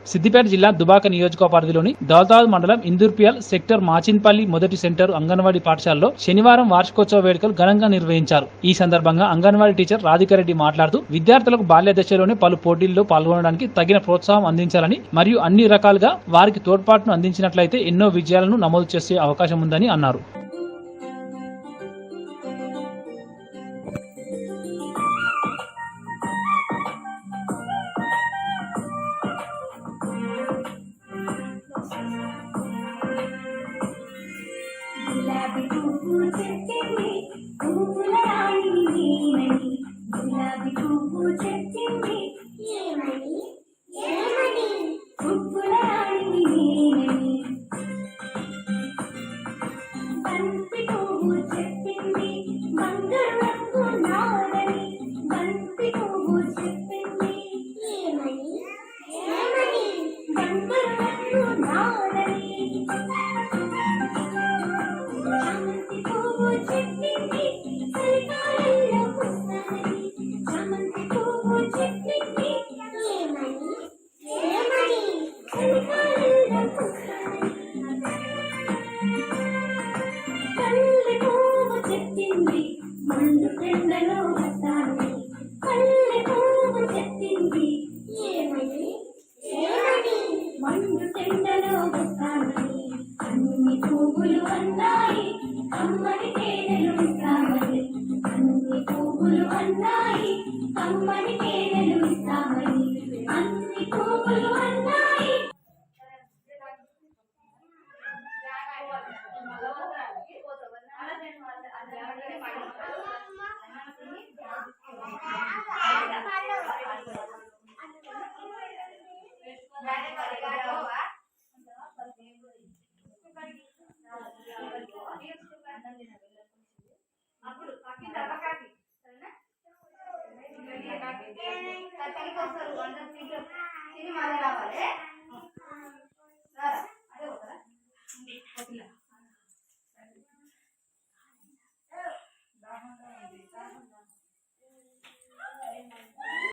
సిద్దిపేట జిల్లా దుబాక నియోజకవర్గ పరిధిలోని దౌలతాబాద్ మండలం ఇందూర్పియల్ సెక్టర్ మాచిన్పల్లి మొదటి సెంటర్ అంగన్వాడీ పాఠశాలలో శనివారం వార్షికోత్సవ వేడుకలు ఘనంగా నిర్వహించారు. ఈ సందర్భంగా అంగన్వాడీ టీచర్ రాధికారెడ్డి మాట్లాడుతూ విద్యార్థులకు బాల్య దశలోనే పలు పోటీల్లో పాల్గొనడానికి తగిన ప్రోత్సాహం అందించాలని మరియు అన్ని రకాలుగా వారికి తోడ్పాటును అందించినట్లయితే ఎన్నో విజయాలను నమోదు చేసే అవకాశం ఉందని అన్నారు. గులాబీ పువ్వు చెట్టింది పువ్వుల రాణి నేనని గులాబీ పువ్వు చెట్టింది ఏమని ఏమని పువ్వుల రాణి నేనని బంతి పువ్వు చెట్టింది బంగారు రంగు నాదని బంతి పువ్వు చెట్టింది ఏమని ఏమని బంగారు రంగు నాదని చామంతి పువ్వు చెట్టింది చలికాలంలో పూస్తానని చామంతి పువ్వు చెట్టింది ఏమని ఏమని చలికాలంలో పూస్తానని పల్లె పువ్వు చెట్టింది మండు ఎండలో వస్తానని పల్లె పువ్వు చెట్టింది ఏమని ఏమని మండు ఎండలో వస్తానని అన్ని పువ్వులు అన్నాయి కమ్మని తేనెలు ఇస్తామని అన్ని పువ్వులు అన్నాయి కమ్మని తేనెలు ఇస్తామని అన్ని పువ్వులు అన్నాయి. అప్పుడు కాకి కాకి సరేనా కాకి వస్తారు వంట తిని మళ్ళీ రావాలి అదే పోతారా